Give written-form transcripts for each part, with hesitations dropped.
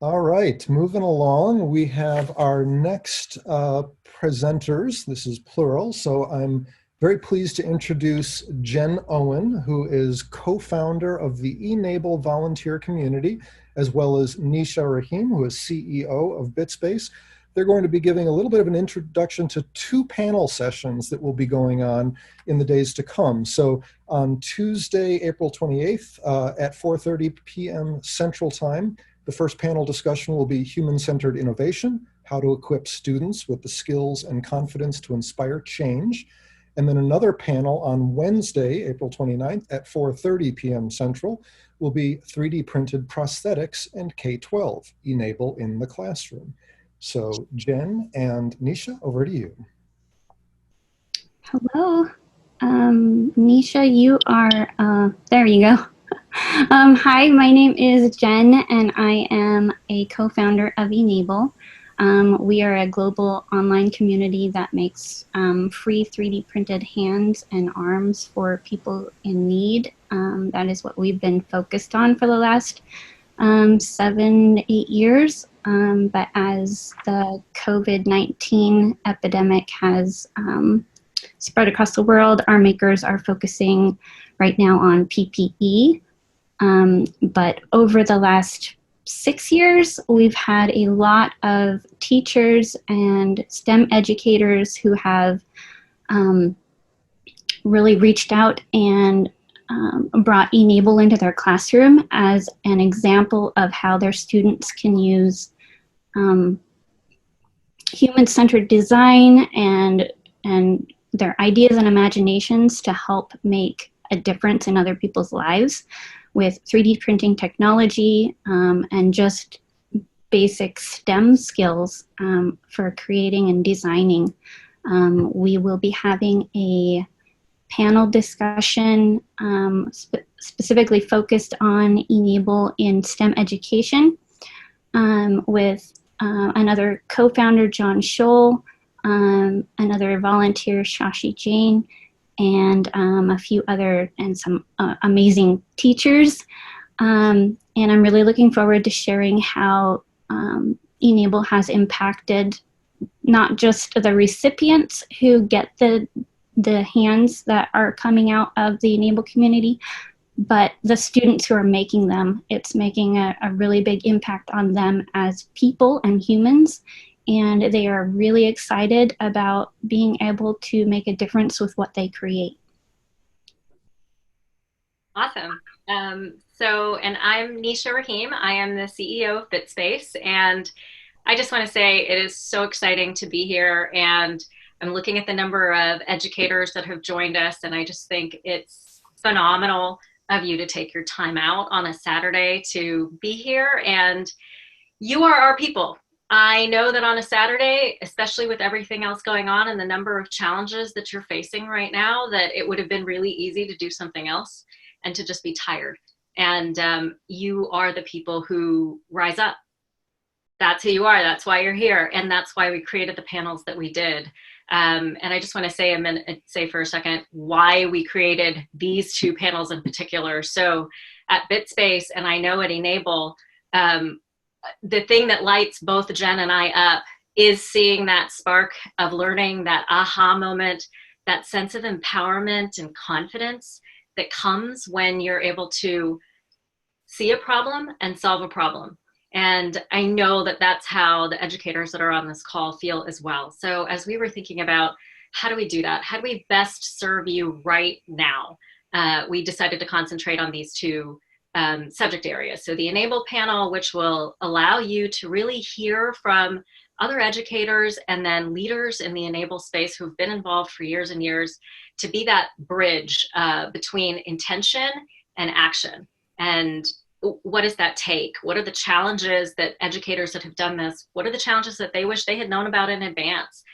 All right, moving along, we have our next presenters. This is plural, so I'm very pleased to introduce Jen Owen, who is co-founder of the e-NABLE volunteer community, as well as Neesha Rahim, who is CEO of BitSpace. They're going to be giving a little bit of an introduction to two panel sessions that will be going on in the days to come. So on Tuesday, April 28th at 4:30 p.m. Central Time, the first panel discussion will be human-centered innovation, how to equip students with the skills and confidence to inspire change. And then another panel on Wednesday, April 29th at 4:30 p.m. Central will be 3D printed prosthetics and K-12, e-NABLE in the classroom. So Jen and Neesha, over to you. Hello. Neesha, you are, there you go. Hi, my name is Jen, and I am a co-founder of e-NABLE. We are a global online community that makes free 3D printed hands and arms for people in need. That is what we've been focused on for the last 7, 8 years. But as the COVID-19 epidemic has spread across the world, our makers are focusing right now on PPE. But over the last 6 years, we've had a lot of teachers and STEM educators who have really reached out and brought e-NABLE into their classroom as an example of how their students can use human-centered design and their ideas and imaginations to help make a difference in other people's lives with 3D printing technology and just basic STEM skills for creating and designing. We will be having a panel discussion specifically focused on e-NABLE in STEM education with another co-founder, John Scholl, another volunteer, Shashi Jain, and a few other and some amazing teachers. And I'm really looking forward to sharing how e-NABLE has impacted not just the recipients who get the hands that are coming out of the e-NABLE community, but the students who are making them. It's making a really big impact on them as people and humans, and they are really excited about being able to make a difference with what they create. Awesome. And I'm Neesha Rahim. I am the CEO of BitSpace, and I just want to say it is so exciting to be here, and I'm looking at the number of educators that have joined us, and I just think it's phenomenal of you to take your time out on a Saturday to be here, and you are our people. I know that on a Saturday, especially with everything else going on and the number of challenges that you're facing right now, that it would have been really easy to do something else and to just be tired. And you are the people who rise up. That's who you are. That's why you're here. And that's why we created the panels that we did. And I just want to say for a second why we created these two panels in particular. So at BitSpace, and I know at e-NABLE, the thing that lights both Jen and I up is seeing that spark of learning, that aha moment, that sense of empowerment and confidence that comes when you're able to see a problem and solve a problem. And I know that that's how the educators that are on this call feel as well. So as we were thinking about how do we do that? How do we best serve you right now? We decided to concentrate on these two subject areas. So the e-NABLE panel, which will allow you to really hear from other educators and then leaders in the e-NABLE space who've been involved for years and years, to be that bridge between intention and action. And what does that take? What are the challenges that educators that have done this, what are the challenges that they wish they had known about in advance?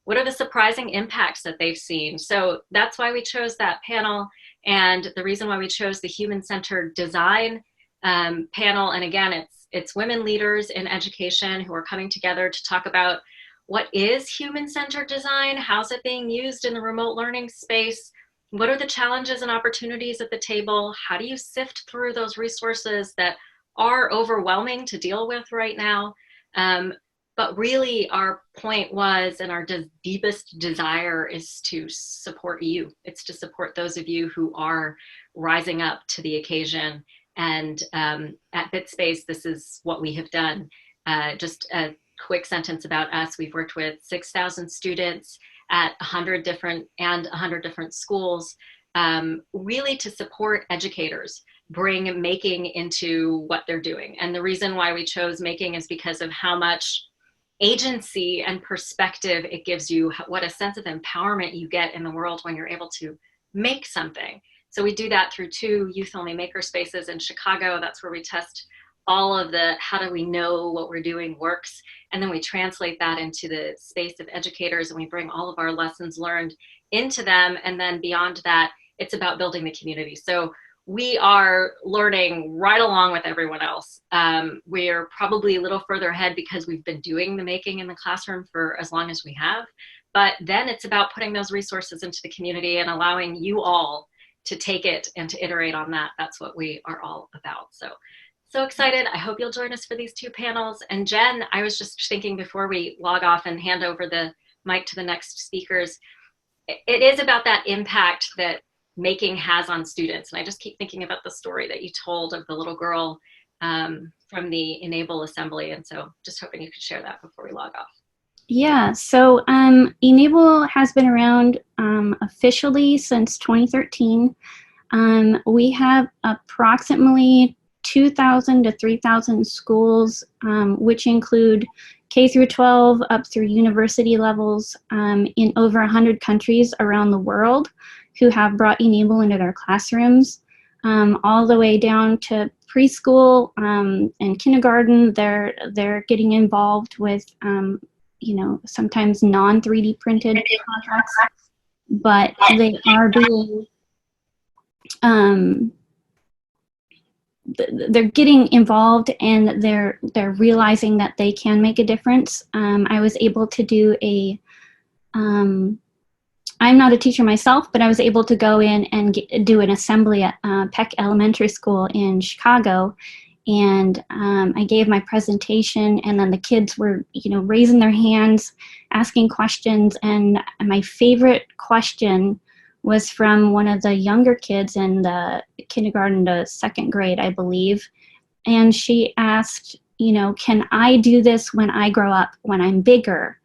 What are the surprising impacts that they've seen? So that's why we chose that panel. And the reason why we chose the human-centered design panel, and again, it's women leaders in education who are coming together to talk about what is human-centered design, how's it being used in the remote learning space, what are the challenges and opportunities at the table, how do you sift through those resources that are overwhelming to deal with right now. But really our point was, and our deepest desire is to support you. It's to support those of you who are rising up to the occasion. And at BitSpace, this is what we have done. Just a quick sentence about us. We've worked with 6,000 students at 100 different schools, really to support educators, bring making into what they're doing. And the reason why we chose making is because of how much agency and perspective it gives you, what a sense of empowerment you get in the world when you're able to make something. So we do that through 2 youth-only maker spaces in Chicago. That's where we test all of the, how do we know what we're doing works? And then we translate that into the space of educators, and we bring all of our lessons learned into them. And then beyond that, it's about building the community. So we are learning right along with everyone else. We're probably a little further ahead because we've been doing the making in the classroom for as long as we have. But then it's about putting those resources into the community and allowing you all to take it and to iterate on that. That's what we are all about. So excited. I hope you'll join us for these 2 panels. And Jen, I was just thinking before we log off and hand over the mic to the next speakers, it is about that impact that making has on students. And I just keep thinking about the story that you told of the little girl from the e-NABLE assembly. And so just hoping you could share that before we log off. Yeah, so e-NABLE has been around officially since 2013. We have approximately 2,000 to 3,000 schools, which include K through 12 up through university levels in over 100 countries around the world, who have brought e-NABLE into their classrooms, all the way down to preschool and kindergarten. They're getting involved with sometimes non-3D printed projects, but they are being they're getting involved, and they're realizing that they can make a difference. I was able to do I'm not a teacher myself, but I was able to go in and do an assembly at Peck Elementary School in Chicago. And I gave my presentation, and then the kids were, raising their hands, asking questions. And my favorite question was from one of the younger kids in the kindergarten to 2nd grade, I believe. And she asked, can I do this when I grow up, when I'm bigger?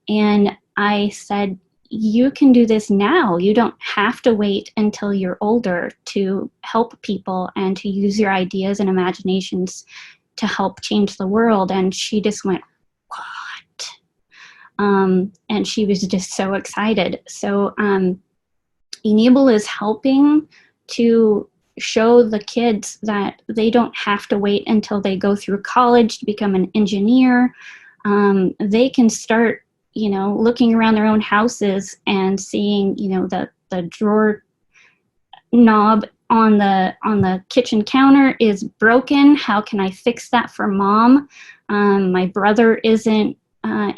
And I said, you can do this now. You don't have to wait until you're older to help people and to use your ideas and imaginations to help change the world. And she just went, what? And she was just so excited. So e-NABLE is helping to show the kids that they don't have to wait until they go through college to become an engineer. They can start looking around their own houses and seeing, the drawer knob on the kitchen counter is broken. How can I fix that for mom? My brother isn't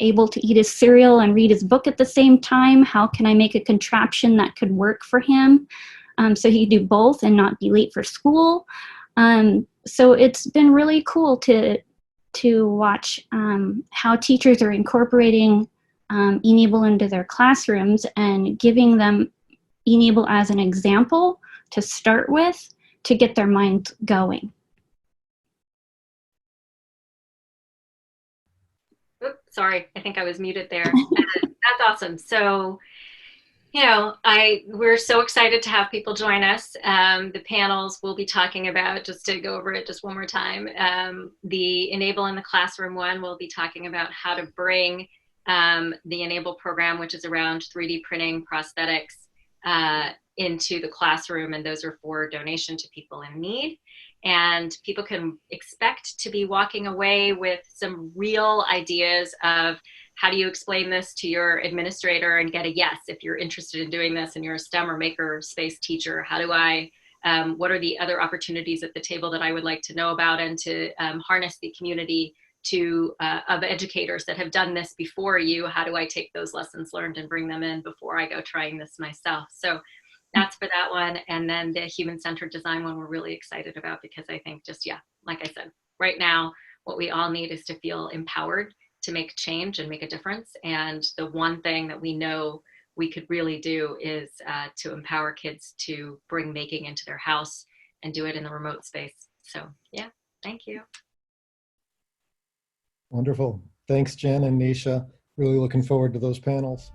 able to eat his cereal and read his book at the same time. How can I make a contraption that could work for him so he could do both and not be late for school? So it's been really cool to watch how teachers are incorporating e-NABLE into their classrooms and giving them e-NABLE as an example to start with to get their minds going. Oops, sorry, I think I was muted there. That's awesome. So, we're so excited to have people join us. The panels we'll be talking about, just to go over it just one more time, the e-NABLE in the Classroom one, we'll be talking about how to bring the e-NABLE program, which is around 3D printing prosthetics, into the classroom, and those are for donation to people in need. And people can expect to be walking away with some real ideas of how do you explain this to your administrator and get a yes if you're interested in doing this and you're a STEM or maker space teacher. How do I, what are the other opportunities at the table that I would like to know about, and to harness the community of educators that have done this before you? How do I take those lessons learned and bring them in before I go trying this myself? So that's for that one. And then the human-centered design one we're really excited about, because I think just, like I said, right now, what we all need is to feel empowered to make change and make a difference. And the one thing that we know we could really do is to empower kids to bring making into their house and do it in the remote space. So yeah, thank you. Wonderful. Thanks, Jen and Neesha. Really looking forward to those panels.